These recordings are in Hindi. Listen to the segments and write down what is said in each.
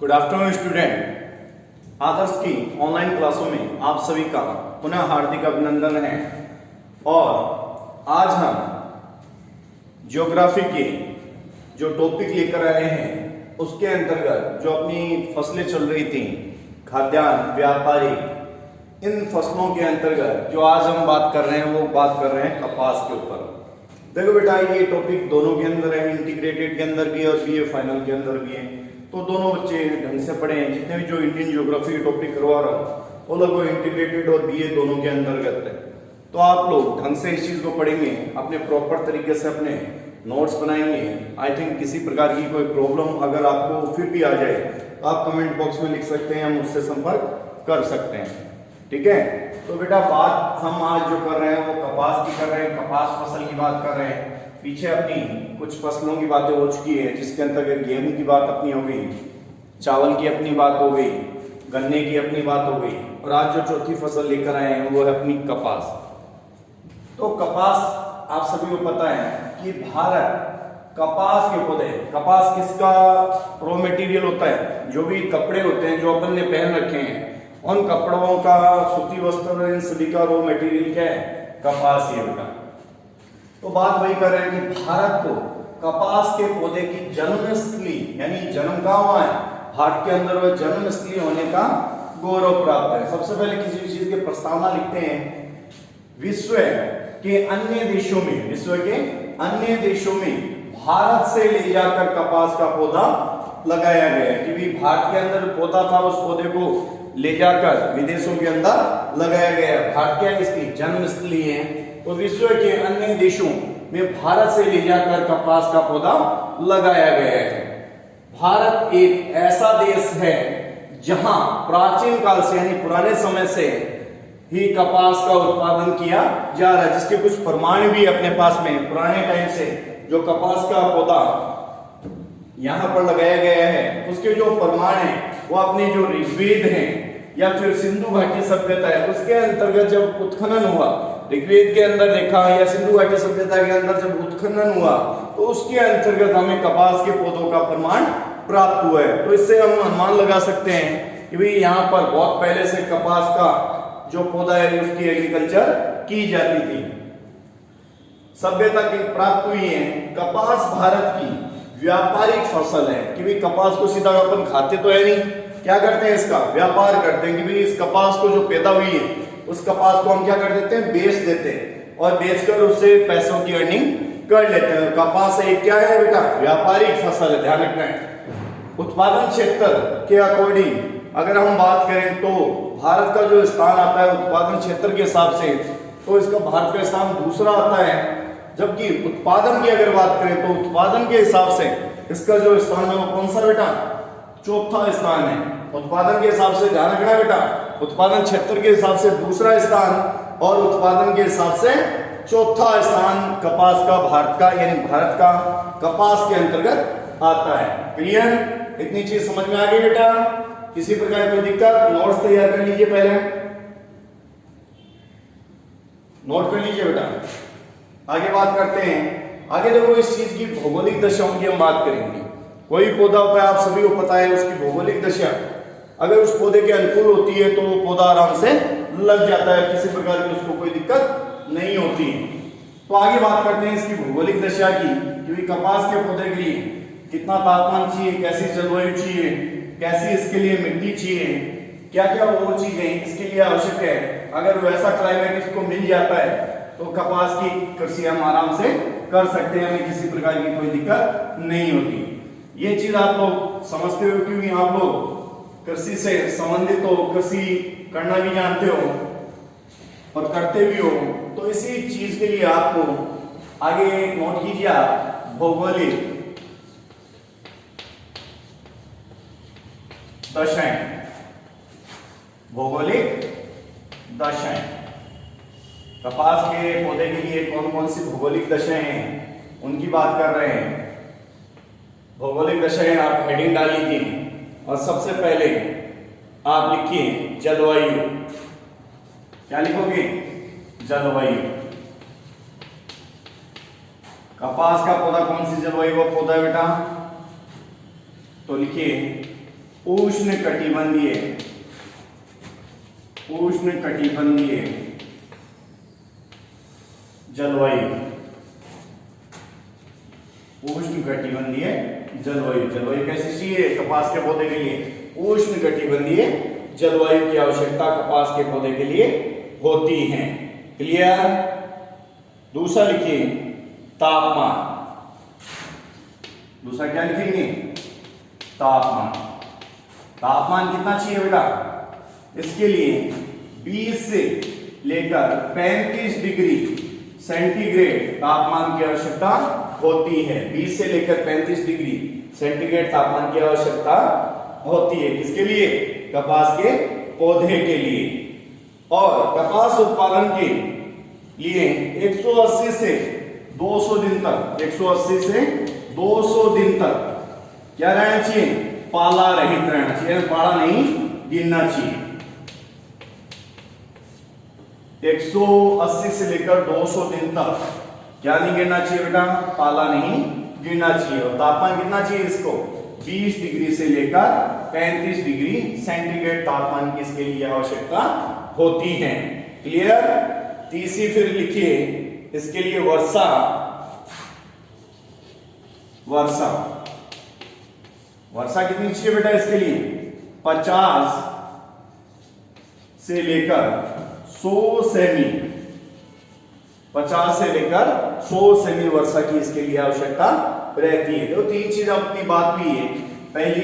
Good afternoon student. आदर्श की ऑनलाइन क्लासों में आप सभी का पुनः हार्दिक अभिनंदन है। और आज हम ज्योग्राफी के जो टॉपिक लेकर आए हैं उसके अंतर्गत जो अपनी फसलें चल रही थी, खाद्यान्न, व्यापारी, इन फसलों के अंतर्गत जो आज हम बात कर रहे हैं वो बात कर रहे हैं कपास के ऊपर। देखो बेटा, ये टॉपिक दोनों के अंदर है, इंटीग्रेटेड के अंदर भी है और बीए फाइनल के अंदर भी है। तो दोनों बच्चे ढंग से पढ़े हैं। जितने भी जो इंडियन ज्योग्राफी के टॉपिक करवा रहा हूँ वो लगभग इंटीग्रेटेड और बीए दोनों के अंतर्गत है। तो आप लोग ढंग से इस चीज को पढ़ेंगे, अपने प्रॉपर तरीके से अपने नोट्स बनाएंगे। आई थिंक किसी प्रकार की कोई प्रॉब्लम अगर आपको फिर भी आ जाए तो आप कमेंट बॉक्स में लिख सकते हैं, हम उससे संपर्क कर सकते हैं। ठीक है। तो बेटा, बात हम आज जो कर रहे हैं वो कपास की कर रहे हैं, कपास फसल की बात कर रहे हैं। पीछे अपनी कुछ फसलों की बातें हो चुकी है, जिसके अंतर्गत गेहूं की बात अपनी हो गई, चावल की अपनी बात हो गई, गन्ने की अपनी बात हो गई, और आज जो चौथी फसल लेकर आए हैं वो है अपनी कपास। तो कपास आप सभी को पता है कि भारत कपास के पौधे, कपास किसका रॉ मटेरियल होता है? जो भी कपड़े होते हैं जो अपन ने पहन रखे हैं उन कपड़ों का, सूती वस्त्र, इन सभी का रॉ मटेरियल क्या है? कपास ही बेटा। तो बात वही कर रहे हैं कि भारत को कपास के पौधे की जन्मस्थली यानी जन्म कहाँ हुआ है? भारत के अंदर वह जन्मस्थली होने का गौरव प्राप्त है। सबसे पहले किसी भी चीज की प्रस्तावना लिखते हैं, विश्व के अन्य देशों में भारत से ले जाकर कपास का पौधा लगाया गया है। कि भी भारत के अंदर पौधा था, उस पौधे को ले जाकर विदेशों के अंदर लगाया गया। भारत क्या इसकी जन्मस्थली है, तो विश्व के अन्य देशों में भारत से ले जाकर कपास का पौधा लगाया गया है। भारत एक ऐसा देश है जहां प्राचीन काल से यानी पुराने समय से ही कपास का उत्पादन किया जा रहा है, जिसके कुछ प्रमाण भी अपने पास में पुराने टाइम से जो कपास का पौधा यहां पर लगाया गया है उसके जो प्रमाण है वो अपने जो ऋग्वेद है या फिर सिंधु घाटी सभ्यता है उसके अंतर्गत जब उत्खनन हुआ, ऋग्वेद के अंदर देखा या सिंधु घाटी सभ्यता के अंदर जब उत्खनन हुआ तो उसके अंतर्गत हमें कपास के पौधों का प्रमाण प्राप्त हुआ है। तो इससे हम अनुमान लगा सकते हैं कि भाई यहाँ पर बहुत पहले से कपास का जो पौधा है उसकी एग्रीकल्चर की जाती थी, सभ्यता की प्राप्त हुई है। कपास भारत की व्यापारिक फसल है कि भाई कपास को सीधा अपन खाते तो है नहीं, क्या करते हैं इसका व्यापार करते हैं। कि भाई इस कपास को जो पैदा हुई है उस कपास को हम क्या कर देते हैं? बेच देते हैं और बेचकर उससे पैसों की अर्निंग कर लेते हैं। कपास एक क्या है बेटा? व्यापारिक फसल है, ध्यान रखना है। उत्पादन क्षेत्र के अकॉर्डिंग अगर हम बात करें तो भारत का जो स्थान आता है उत्पादन क्षेत्र के हिसाब से, तो इसका भारत का स्थान दूसरा आता है। जबकि उत्पादन की अगर बात करें तो उत्पादन के हिसाब से इसका जो स्थान है वो कौन सा बेटा? चौथा स्थान है। उत्पादन के हिसाब से ध्यान रखना बेटा, उत्पादन क्षेत्र के हिसाब से दूसरा स्थान और उत्पादन के हिसाब से चौथा स्थान कपास का भारत का यानी भारत का कपास के अंतर्गत आता है। क्लियर? इतनी चीज समझ में आ गई बेटा? किसी प्रकार की दिक्कत? नोट्स तैयार कर लीजिए, पहले नोट कर लीजिए बेटा। आगे बात करते हैं। आगे देखो, इस चीज की भौगोलिक दशाओं की हम बात करेंगे। कोई पौधा होता है, आप सभी को पता है, उसकी भौगोलिक दशा अगर उस पौधे के अनुकूल होती है तो वो पौधा आराम से लग जाता है, किसी प्रकार की उसको कोई दिक्कत नहीं होती। तो आगे बात करते हैं इसकी भौगोलिक दशा की, क्योंकि कपास के पौधे के लिए कितना तापमान चाहिए, कैसी जलवायु चाहिए, कैसी इसके लिए मिट्टी चाहिए, क्या क्या वो चीजें इसके लिए आवश्यक है। अगर वैसा क्लाइमेट इसको मिल जाता है तो कपास की कृषि हम आराम से कर सकते हैं, हमें किसी प्रकार की कोई दिक्कत नहीं होती। ये चीज आप लोग समझते हो क्योंकि आप लोग कृषि से संबंधित हो, कृषि करना भी जानते हो और करते भी हो। तो इसी चीज के लिए आपको आगे नोट कीजिए आप भौगोलिक दशाएं। भौगोलिक दशाएं कपास के पौधे के लिए कौन कौन सी भौगोलिक दशाएं हैं उनकी बात कर रहे हैं। भौगोलिक दशाएं आप हेडिंग डाल लीजिए और सबसे पहले आप लिखिए जलवायु। क्या लिखोगे? जलवायु। कपास का पौधा कौन सी जलवायु का पौधा है बेटा? तो लिखिए उष्णकटिबंधीय जलवायु, उष्णकटिबंधीय जलवायु कैसी चाहिए कपास के पौधे के लिए? उष्णकटिबंधीय जलवायु की आवश्यकता कपास के पौधे के लिए होती है। क्लियर? दूसरा लिखिए तापमान। दूसरा क्या लिखेंगे? तापमान। तापमान कितना चाहिए बेटा? इसके लिए 20 से लेकर 35 डिग्री सेंटीग्रेड तापमान की आवश्यकता होती है। 20 से लेकर 35 डिग्री सेंटीग्रेड तापमान की आवश्यकता होती है। किसके लिए? कपास के पौधे के लिए। और कपास उत्पादन के लिए 180 से 200 दिन तक 180 से 200 दिन तक क्या रहना चाहिए? पाला रहित रहना चाहिए, पाला नहीं गिरना चाहिए। 180 से लेकर 200 दिन तक क्या नहीं गिरना चाहिए बेटा? पाला नहीं गिरना चाहिए। और तापमान कितना चाहिए इसको? 20 डिग्री से लेकर 35 डिग्री सेंटीग्रेड तापमान की इसके लिए आवश्यकता होती है। क्लियर? तीसरी फिर लिखिए इसके लिए वर्षा। वर्षा कितनी चाहिए बेटा इसके लिए? 50 से लेकर 100 सेमी 50 से लेकर 100 सेमी वर्षा की इसके लिए आवश्यकता रहती है। तो तीन चीज अपनी बात भी है। पहली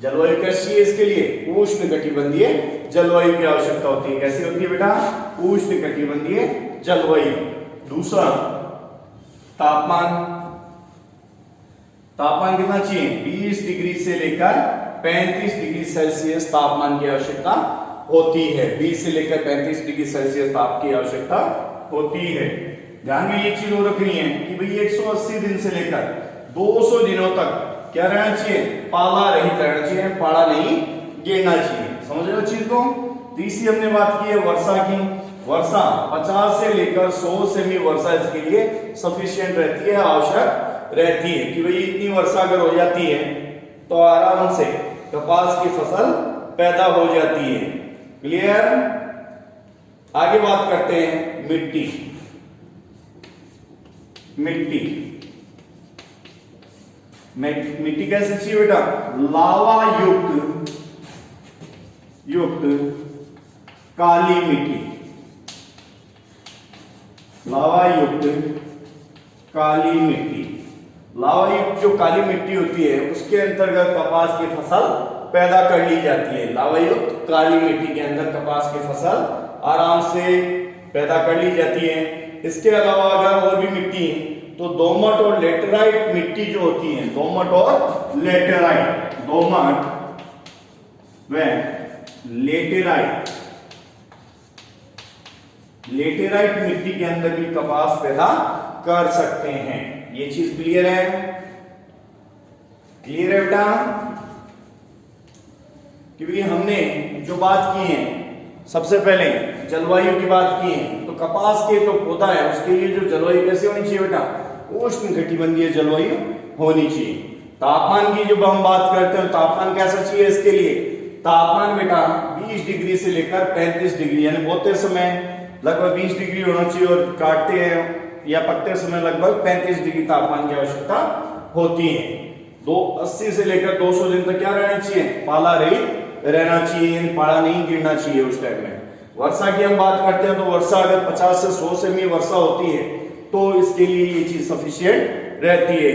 जलवायु कैसी है इसके लिए? उष्णकटिबंधीय जलवायु की आवश्यकता होती है। कैसी होती है बेटा? उष्णकटिबंधीय जलवायु। दूसरा तापमान कितना चाहिए? 20 डिग्री से लेकर 35 डिग्री सेल्सियस तापमान की आवश्यकता होती है। 20 से लेकर 35 डिग्री सेल्सियस ताप की आवश्यकता होती है। ध्यान में ये चीज और रखनी है कि भाई 180 दिन से लेकर 200 दिनों तक क्या रहना चाहिए? पाला रहित रहना चाहिए, पाला नहीं गिरना चाहिए। समझ रहे हो चीज को? तीसरी हमने बात की है वर्षा की। वर्षा 50 से लेकर 100 सेमी वर्षा इसके लिए सफिशिएंट रहती है, आवश्यक रहती है कि भाई इतनी वर्षा अगर हो जाती है तो आराम से कपास की फसल पैदा हो जाती है। क्लियर? आगे बात करते हैं मिट्टी कैसे चाहिए बेटा? लावा युक्त काली मिट्टी। लावा युक्त जो काली मिट्टी होती है उसके अंतर्गत कपास की फसल पैदा कर ली जाती है। लावा युक्त काली मिट्टी के अंदर कपास की फसल आराम से पैदा कर ली जाती है। इसके अलावा अगर और भी मिट्टी तो दोमट और लेटेराइट मिट्टी जो होती है, दोमट व लेटेराइट मिट्टी के अंदर भी कपास पैदा कर सकते हैं। ये चीज क्लियर है? क्लियर है बेटा? क्योंकि हमने जो बात की है सबसे पहले जलवायु की बात की है, तो कपास के जो पौधा है उसके लिए जो जलवायु कैसे होनी चाहिए बेटा? उष्णकटिबंधीय जलवायु होनी चाहिए। तापमान की जब हम बात करते हैं तापमान कैसा चाहिए इसके लिए? तापमान बेटा 20 डिग्री से लेकर 35 डिग्री, यानी बोते समय लगभग 20 डिग्री होना चाहिए और काटते हैं या पकते समय लगभग 35 डिग्री तापमान की आवश्यकता होती है। 80 से लेकर 200 दिन तक क्या रहना चाहिए? पाला रहित रहना चाहिए, पाला नहीं गिरना चाहिए उस टाइम में। वर्षा की हम बात करते हैं तो वर्षा अगर 50 से 100 सेमी वर्षा होती है तो इसके लिए ये चीज सफिशिएंट रहती है,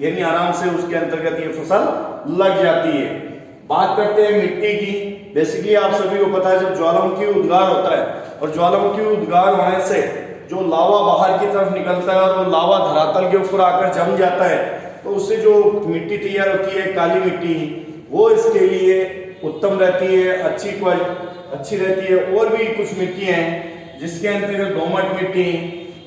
यानी आराम से उसके अंतर्गत ये फसल लग जाती है। बात करते हैं मिट्टी की। बेसिकली आप सभी को पता है जब ज्वालामुखी उद्गार होता है और ज्वालामुखी उद्गार होने से जो लावा बाहर की तरफ निकलता है और वो लावा धरातल के ऊपर आकर जम जाता है तो उससे जो मिट्टी तैयार होती है काली मिट्टी, वो इसके लिए उत्तम रहती है, अच्छी रहती है। और भी कुछ मिट्टी हैं जिसके अंतर्गत दोमट मिट्टी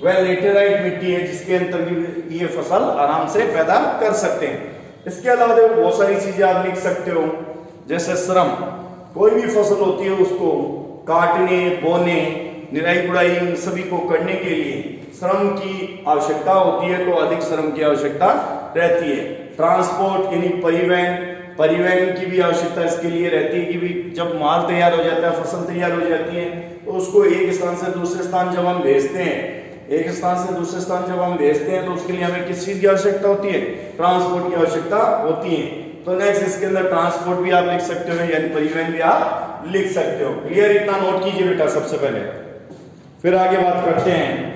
व लेटेराइट मिट्टी है जिसके अंतर्गत ये फसल आराम से पैदा कर सकते हैं। इसके अलावा देखो बहुत सारी चीजें आप लिख सकते हो, जैसे श्रम। कोई भी फसल होती है उसको काटने, बोने, निराई गुड़ाई इन सभी को करने के लिए श्रम की आवश्यकता होती है, तो अधिक श्रम की आवश्यकता रहती है। ट्रांसपोर्ट यानी परिवहन परिवहन की भी आवश्यकता इसके लिए रहती है कि भी जब माल तैयार हो जाता है, फसल तैयार हो जाती है, तो उसको एक स्थान से दूसरे स्थान जब हम भेजते हैं, एक स्थान से दूसरे स्थान जब हम भेजते हैं, तो उसके लिए हमें किस चीज की आवश्यकता होती है? ट्रांसपोर्ट की आवश्यकता होती है। तो नेक्स्ट इसके अंदर ट्रांसपोर्ट भी आप लिख सकते हो, यानी परिवहन भी आप लिख सकते हो। क्लियर? इतना नोट कीजिए बेटा सबसे पहले, फिर आगे बात करते हैं।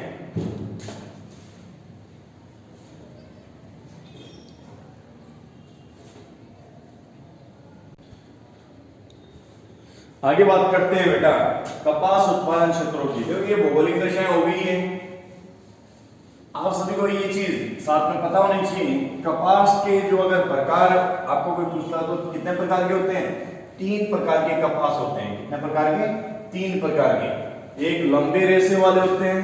आगे बात करते हैं बेटा कपास उत्पादन क्षेत्रों की। क्योंकि ये भौगोलिक दशाएं हो गई है, आप सभी को ये चीज साथ में पता होनी चाहिए। कपास के जो अगर प्रकार आपको कोई पूछता तो कितने प्रकार के होते हैं? 3 प्रकार के कपास होते हैं। कितने प्रकार के? 3 प्रकार के। एक लंबे रेशे वाले होते हैं,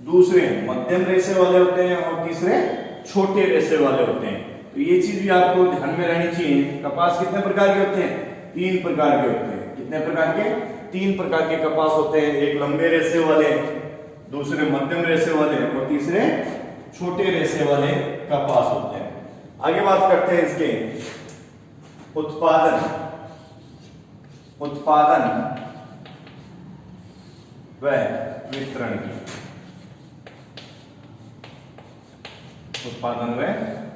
दूसरे मध्यम रेशे वाले होते हैं, और तीसरे छोटे रेशे वाले होते हैं। तो ये चीज भी आपको ध्यान में रहनी चाहिए। कपास कितने प्रकार के होते हैं? 3 प्रकार के होते हैं। कितने प्रकार के? 3 प्रकार के कपास होते हैं। एक लंबे रेशे वाले, दूसरे मध्यम रेशे वाले, और तीसरे छोटे रेशे वाले कपास होते हैं। आगे बात करते हैं इसके उत्पादन व वितरण की। उत्पादन व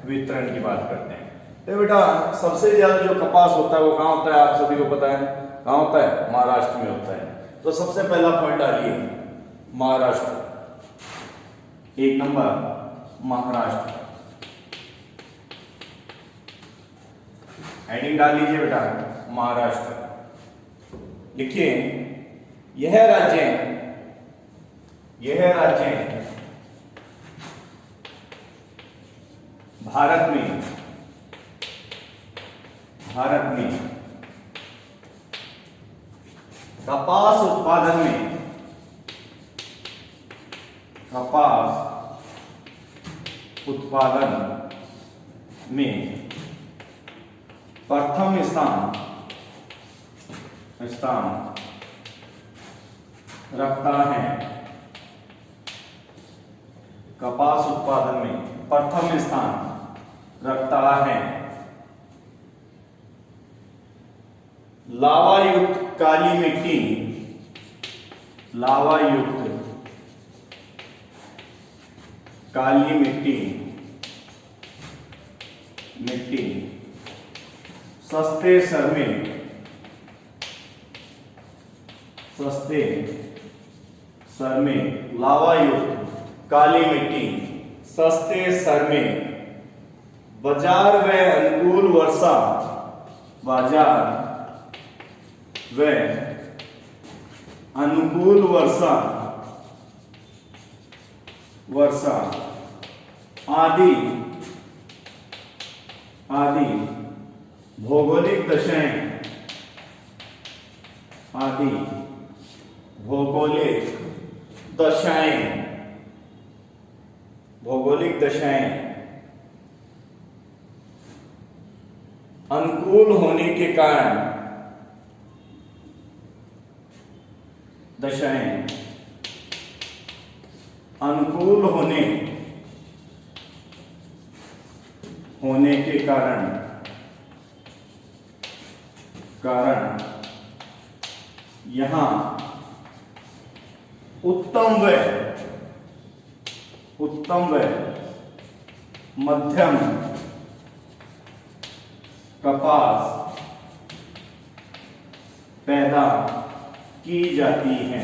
वितरण की बात करते हैं। तो बेटा सबसे ज्यादा जो कपास होता है वो कहां होता है? आप सभी को पता है कहां होता है? महाराष्ट्र में होता है। तो सबसे पहला पॉइंट डालिए महाराष्ट्र, 1 नंबर महाराष्ट्र। हेडिंग डाल लीजिए बेटा महाराष्ट्र। लिखिए यह राज्य भारत में कपास उत्पादन में प्रथम स्थान रखता है। कपास उत्पादन में प्रथम स्थान रखता है लावायुक्त काली मिट्टी, काली मिट्टी, सस्ते सरमे, लावायुक्त काली मिट्टी, सस्ते सरमे, बाजार व अनुकूल वर्षा आदि भौगोलिक दशाएं अनुकूल होने के कारण यहां उत्तम व मध्यम कपास पैदा की जाती है।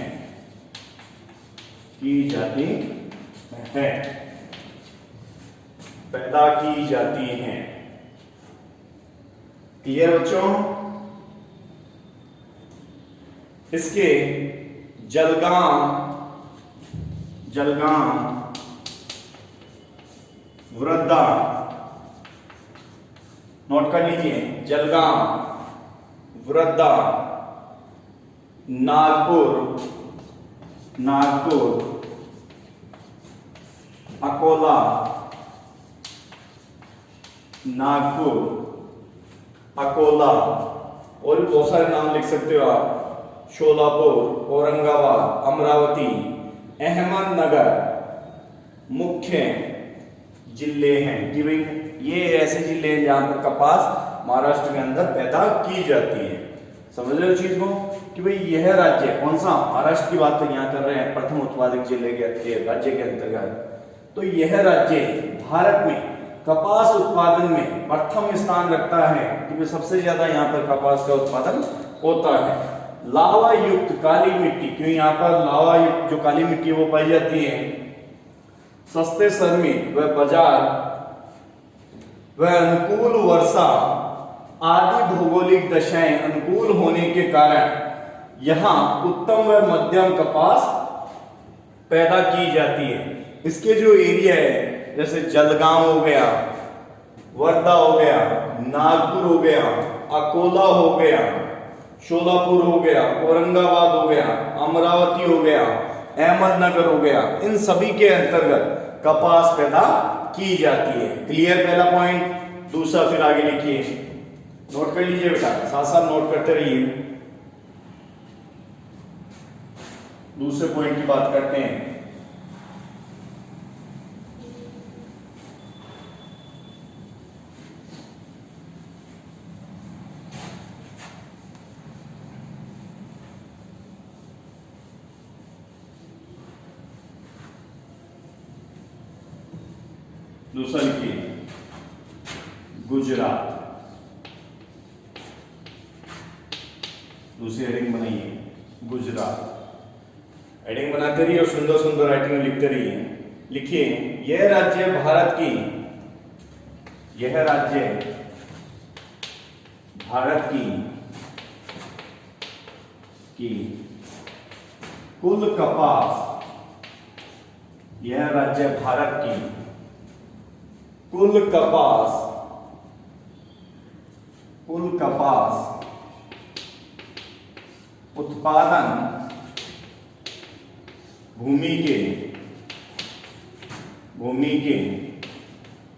क्लियर बच्चों? इसके जलगांव वृद्धा, नोट कर लीजिए, जलगांव वृद्धा, नागपुर, अकोला, और भी बहुत सारे नाम लिख सकते हो आप, शोलापुर, औरंगाबाद, अमरावती, अहमदनगर मुख्य जिले हैं। कि भाई ये ऐसे जिले हैं जहां पर कपास महाराष्ट्र के अंदर पैदा की जाती है। समझ रहे हो चीज को कि भाई यह राज्य कौन सा, महाराष्ट्र की बात तो यहाँ कर रहे हैं, प्रथम उत्पादक जिले के राज्य के अंतर्गत। तो यह राज्य भारत में कपास उत्पादन में प्रथम स्थान रखता है क्योंकि सबसे ज्यादा यहाँ पर कपास का उत्पादन होता है। लावा युक्त काली मिट्टी, क्यों यहाँ पर लावा युक्त जो काली मिट्टी वो पाई जाती है, सस्ते श्रमिक व बाजार व अनुकूल वर्षा आदि भौगोलिक दशाएं अनुकूल होने के कारण यहाँ उत्तम व मध्यम कपास पैदा की जाती है। इसके जो एरिया है जैसे जलगांव हो गया, वर्धा हो गया, नागपुर हो गया, अकोला हो गया, शोलापुर हो गया, औरंगाबाद हो गया, अमरावती हो गया, अहमदनगर हो गया, इन सभी के अंतर्गत कपास पैदा की जाती है। क्लियर पहला पॉइंट। दूसरा फिर आगे लिखिए, नोट कर लीजिए बेटा, साथ साथ नोट करते रहिए। दूसरे पॉइंट की बात करते हैं। दूसरा लिखिए गुजरात। दूसरी हेडिंग बनाइए गुजरात। हेडिंग बनाते रहिए और सुंदर सुंदर राइटिंग लिखते रहिए। लिखिए यह राज्य भारत की कुल कपास, यह राज्य भारत की कुल कपास उत्पादन भूमि के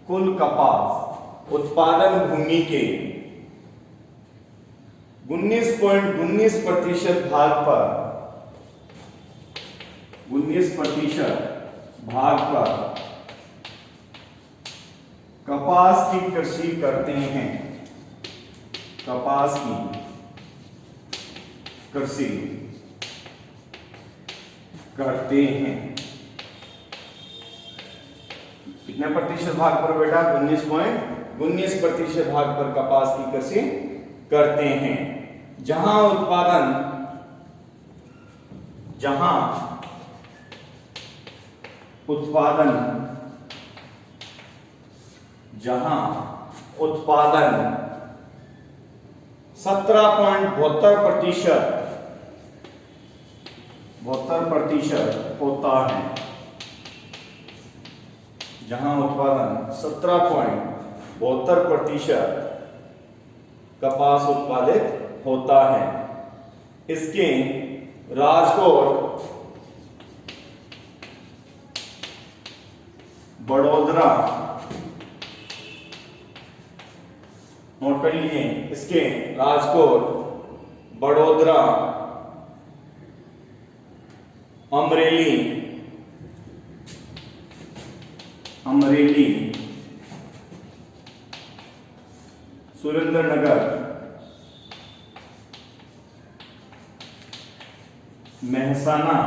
कुल कपास उत्पादन भूमि के 19.19% भाग पर कपास की कृषि करते हैं। कपास की कृषि करते हैं। कितने प्रतिशत भाग पर बेटा? 19.19% भाग पर कपास की कृषि करते हैं। जहां उत्पादन 72% होता है। जहां उत्पादन 17.72% कपास उत्पादित होता है, इसके राजकोट, बड़ोदरा, नोट कर लीजिए, इसके राजकोट, बड़ोदरा, अमरेली, सुरेंद्रनगर, मेहसाना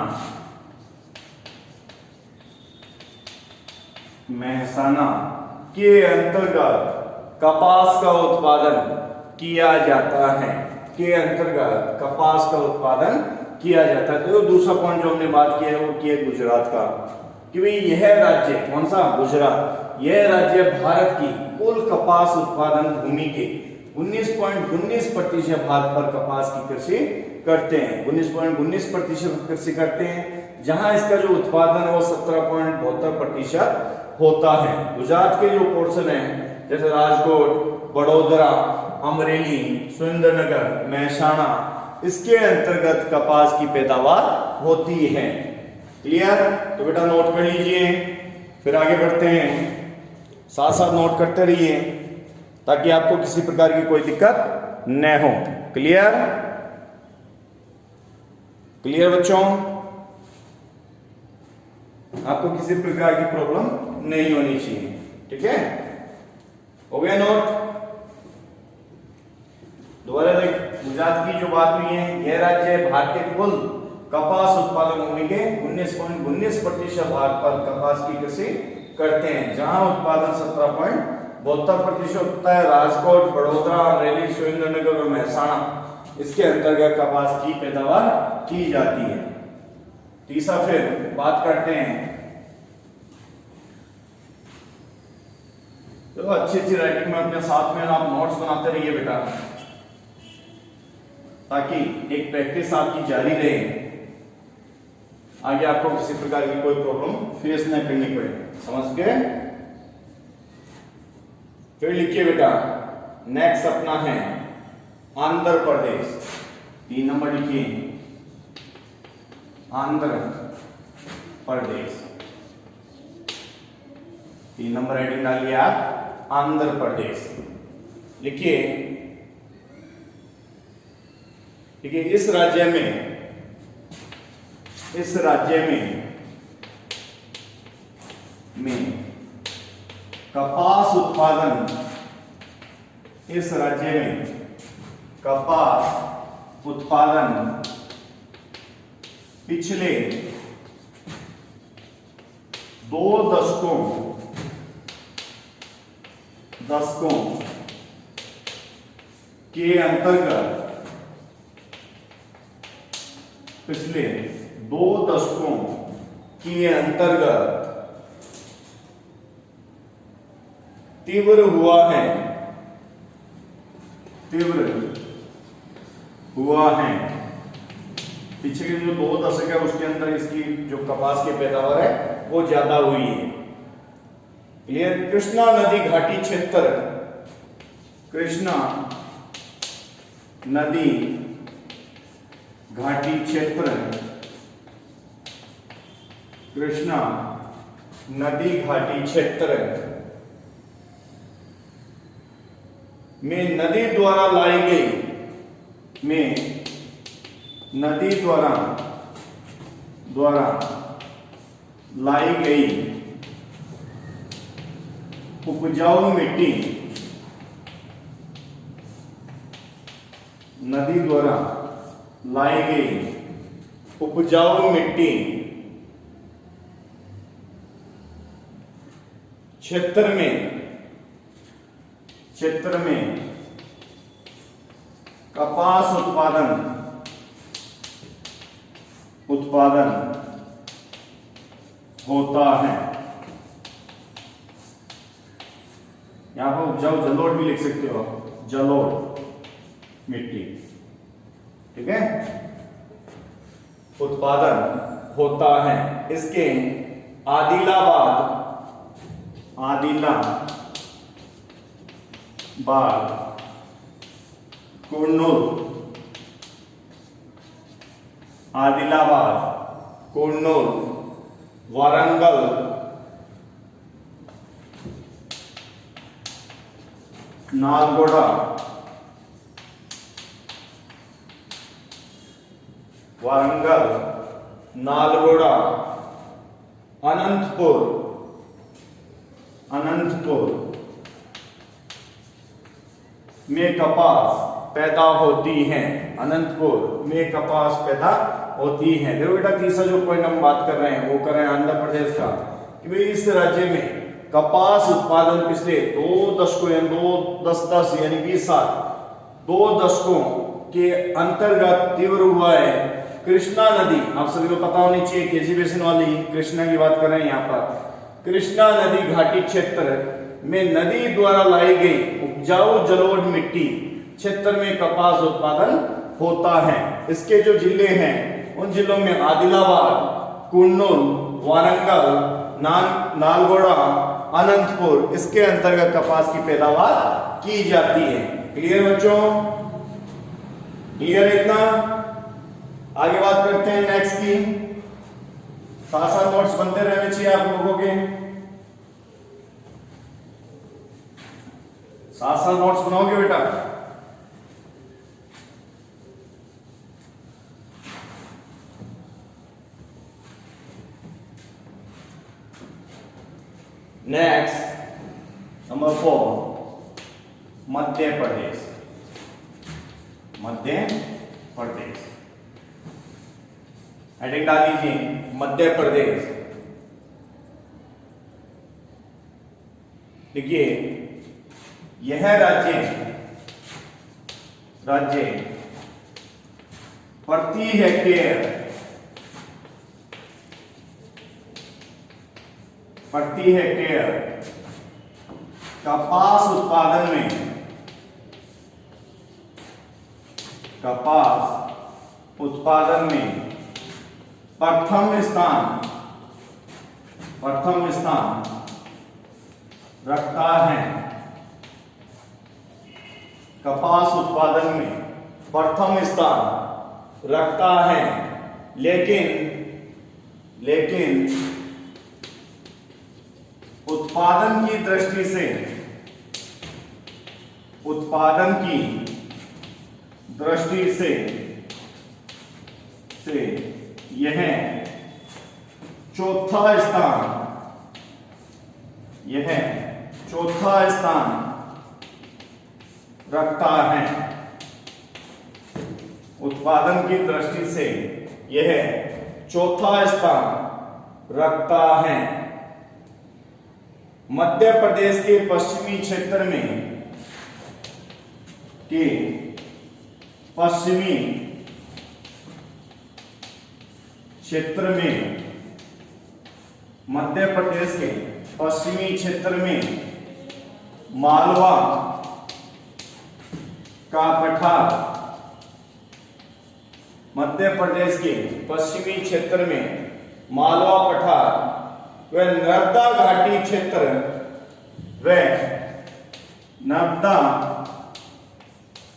के अंतर्गत कपास का उत्पादन किया जाता है। तो दूसरा पॉइंट जो हमने बात किया है वो किया गुजरात का, कि भाई यह राज्य कौन सा? गुजरात। यह राज्य भारत की कुल कपास उत्पादन भूमि के 19.19% भाग पर कपास की कृषि करते हैं। 19.19% कृषि करते हैं, जहां इसका जो उत्पादन है वो 17.72% होता है। गुजरात के जो पोर्शन है जैसे राजकोट, बड़ोदरा, अमरेली, सुरेंद्रनगर, मेहसाणा, इसके अंतर्गत कपास की पैदावार होती है। क्लियर? तो बेटा नोट कर लीजिए, फिर आगे बढ़ते हैं। साथ साथ नोट करते रहिए ताकि आपको किसी प्रकार की कोई दिक्कत न हो। क्लियर बच्चों? आपको किसी प्रकार की प्रॉब्लम नहीं होनी चाहिए। ठीक है, हो गया नोट? गुजरात की जो बात हुई है, यह राज्य भारत के कुल कपास उत्पादन भूमि के 19.19% भाग पर कपास की कृषि करते हैं, जहां उत्पादन 17.72% होता है। राजकोट, बड़ौदा, अमरेली, सुरेंद्रनगर और महसाणा इसके अंतर्गत कपास की पैदावार की जाती है। तीसरा फिर बात करते हैं, तो अच्छी राइटिंग में अपने साथ में आप नोट्स बनाते रहिए बेटा, ताकि एक प्रैक्टिस आपकी जारी रहे, आगे आपको किसी प्रकार की कोई प्रॉब्लम फेस न करनी पड़े। समझ गए? फिर लिखिए बेटा, नेक्स्ट अपना है आंध्र प्रदेश। 3 नंबर लिखिए, आंध्र प्रदेश। 3 नंबर हेडिंग डालिए आप, आंध्र प्रदेश। लिखिए, देखिए इस राज्य में कपास उत्पादन, इस राज्य में कपास उत्पादन पिछले 2 दशकों के अंतर्गत, पिछले 2 दशकों के अंतर्गत तीव्र हुआ है। पिछले जो 2 दशक है उसके अंदर इसकी जो कपास की पैदावार है वो ज्यादा हुई है। क्लियर? कृष्णा नदी घाटी क्षेत्र, कृष्णा नदी घाटी क्षेत्र, कृष्णा नदी घाटी क्षेत्र में नदी द्वारा लाई गई उपजाऊ मिट्टी, नदी द्वारा लाई गई उपजाऊ मिट्टी क्षेत्र में कपास उत्पादन होता है। यहां पर उपजाऊ जलोढ़ भी लिख सकते हो, जलोढ़ मिट्टी, ठीक है, उत्पादन होता है। इसके आदिलाबाद, कुर्नूल, वारंगल, नालगोड़ा, अनंतपुर में कपास पैदा होती है। अनंतपुर में कपास पैदा होती है। देखो बेटा, तीसरा जो पॉइंट हम बात कर रहे हैं वो कर रहे हैं आंध्र प्रदेश का, कि भाई इस राज्य में कपास उत्पादन पिछले 2 दशकों यानी 20 साल 2 दशकों के अंतर्गत तीव्र हुआ है। कृष्णा नदी, आप सभी को पता होनी चाहिए, केजी बेसिन वाली कृष्णा की बात कर रहे हैं यहाँ पर। कृष्णा नदी घाटी क्षेत्र में नदी द्वारा लाई गई उपजाऊ जलोढ़ मिट्टी क्षेत्र में कपास उत्पादन होता है। इसके जो जिले हैं उन जिलों में आदिलाबाद, कुर्नूल, वारंगल, नालगोड़ा, अनंतपुर इसके अंतर्गत कपास की पैदावार की जाती है। क्लियर बच्चों? क्लियर इतना? आगे बात करते हैं नेक्स्ट की। साथ नोट्स बनते रहने चाहिए आप लोगों के, साथ नोट्स बनाओगे बेटा? Next number 4, Madhya Pradesh. Madhya Pradesh. Heading डाल दीजिए मध्य प्रदेश। देखिए यह राज्य प्रति हेक्टेयर कपास उत्पादन में प्रथम स्थान रखता है। कपास उत्पादन में प्रथम स्थान रखता है, लेकिन उत्पादन की दृष्टि से यह चौथा स्थान रखता है। उत्पादन की दृष्टि से यह चौथा स्थान रखता है। मध्य प्रदेश के पश्चिमी क्षेत्र में मध्य प्रदेश के पश्चिमी क्षेत्र में मालवा का पठार, मध्य प्रदेश के पश्चिमी क्षेत्र में मालवा पठार व नर्मदा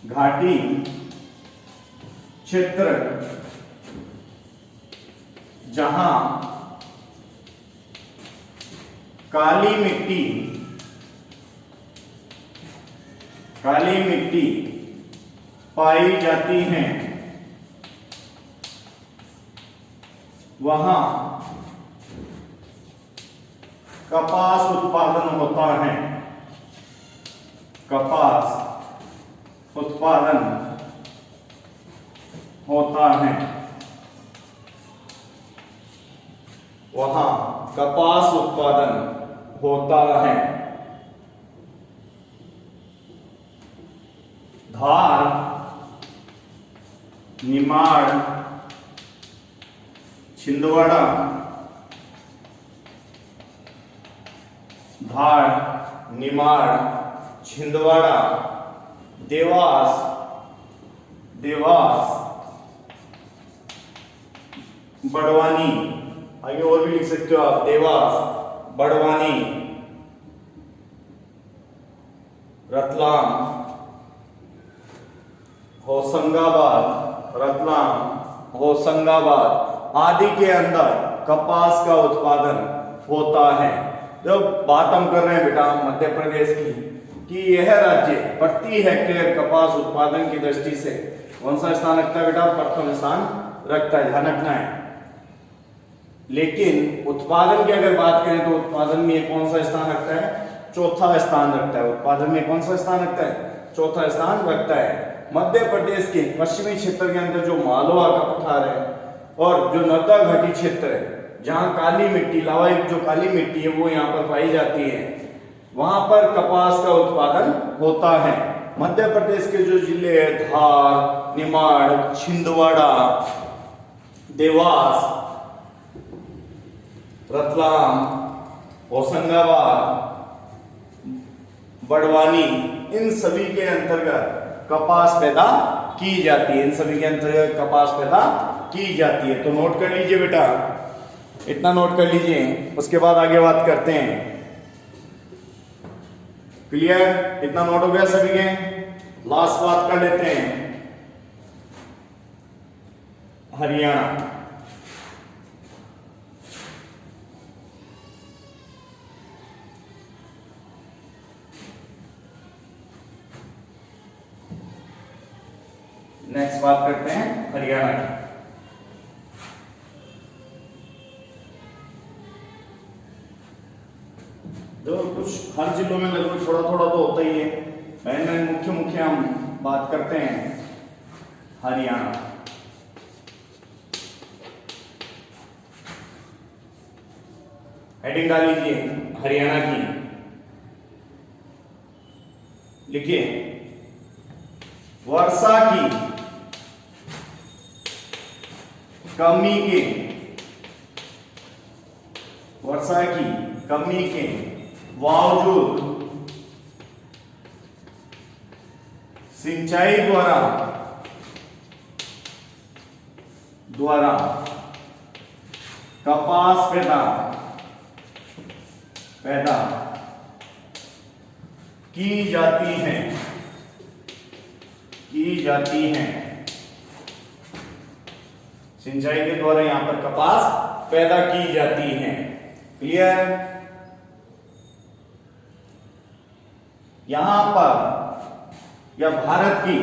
घाटी क्षेत्र जहां काली मिट्टी पाई जाती है, वहां कपास उत्पादन होता है। वहां कपास उत्पादन होता है। धार, निमाड़, छिंदवाड़ा, देवास, बड़वानी, आगे और भी लिख सकते हो आप, देवास, बड़वानी, रतलाम, होशंगाबाद आदि के अंदर कपास का उत्पादन होता है। जब बात हम कर रहे हैं बेटा मध्य प्रदेश की कि यह राज्य प्रति हेक्टेयर कपास उत्पादन की दृष्टि से कौन सा स्थान रखता है बेटा? प्रथम स्थान रखता है, ध्यान रखना है। लेकिन उत्पादन की अगर बात करें तो उत्पादन में कौन सा स्थान रखता है? चौथा स्थान रखता है। उत्पादन में कौन सा स्थान रखता है? चौथा स्थान रखता है। मध्य प्रदेश के पश्चिमी क्षेत्र के अंदर जो मालवा का पठार है और जो नर्मदा घाटी क्षेत्र है जहां काली मिट्टी, लावायुक्त जो काली मिट्टी है वो यहाँ पर पाई जाती है, वहां पर कपास का उत्पादन होता है। मध्य प्रदेश के जो जिले हैं धार, निमाड़, छिंदवाड़ा, देवास, रतलाम, होशंगाबाद, बड़वानी, इन सभी के अंतर्गत कपास पैदा की जाती है। इन सभी के अंतर्गत कपास पैदा की जाती है। तो नोट कर लीजिए बेटा, इतना नोट कर लीजिए, उसके बाद आगे बात करते हैं। क्लियर? इतना नोट हो गया सभी के? लास्ट बात कर लेते हैं हरियाणा। नेक्स्ट बात करते हैं हरियाणा की। जो कुछ हर जिलों में लगभग थोड़ा थोड़ा तो होता ही है, मुख्य हम बात करते हैं। हरियाणा। हेडिंग डाल लीजिए हरियाणा की, लिखिए वर्षा की कमी के, वर्षा की कमी के बावजूद सिंचाई द्वारा कपास पैदा की जाती है। सिंचाई के द्वारा यहां पर कपास पैदा की जाती है। क्लियर? यहां पर यह भारत की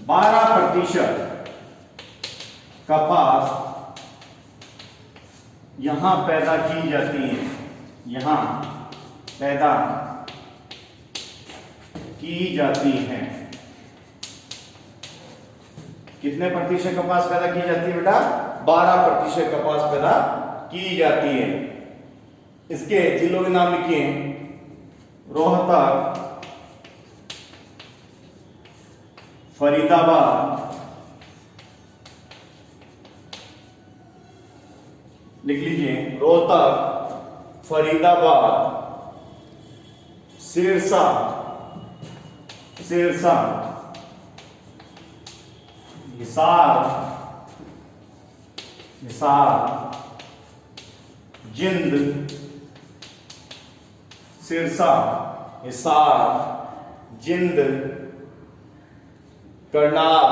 12% कपास यहां पैदा की जाती है, यहां पैदा की जाती है। कितने प्रतिशत कपास पैदा की जाती है बेटा? 12% कपास पैदा की जाती है। इसके जिलों के नाम लिखिए, रोहतक, फरीदाबाद, लिख लीजिए रोहतक, फरीदाबाद, सिरसा, हिसार, जिंद, सिरसा, हिसार, जिंद, करनाल,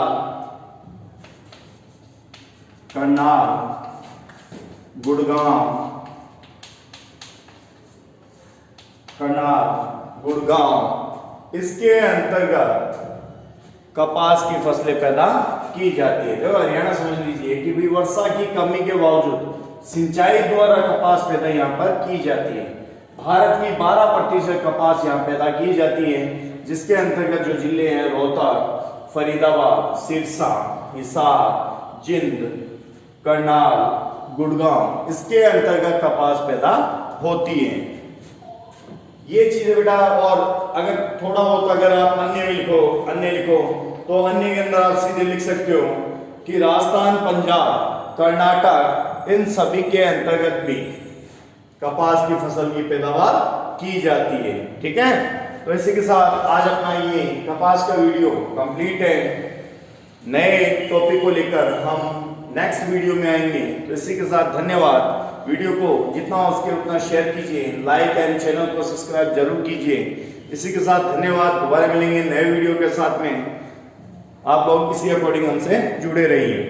गुड़गांव, इसके अंतर्गत कपास की फसलें पैदा की जाती है। तो हरियाणा समझ लीजिए कि भी वर्षा की कमी के बावजूद सिंचाई द्वारा कपास पैदा यहाँ पर की जाती है। भारत की 12% कपास यहाँ पैदा की जाती है, जिसके अंतर्गत जो जिले हैं रोहतक, फरीदाबाद, सिरसा, हिसार, जिंद, करनाल, गुड़गांव, इसके अंतर्गत कपास पैदा होती है। ये चीजें बेटा, और अगर थोड़ा बहुत अगर आप अन्य लिखो तो अन्य के अंदर आप सीधे लिख सकते हो कि राजस्थान, पंजाब, कर्नाटक, इन सभी के अंतर्गत भी कपास की फसल की पैदावार की जाती है। ठीक है, तो इसी के साथ आज अपना ये कपास का वीडियो कंप्लीट है। नए टॉपिक को लेकर हम नेक्स्ट वीडियो में आएंगे। तो इसी के साथ धन्यवाद। वीडियो को जितना हो सके उतना शेयर कीजिए, लाइक एंड चैनल को सब्सक्राइब जरूर कीजिए। इसी के साथ धन्यवाद। दोबारा मिलेंगे नए वीडियो के साथ में। आप लोग इसी अकॉर्डिंग हमसे जुड़े रहिए।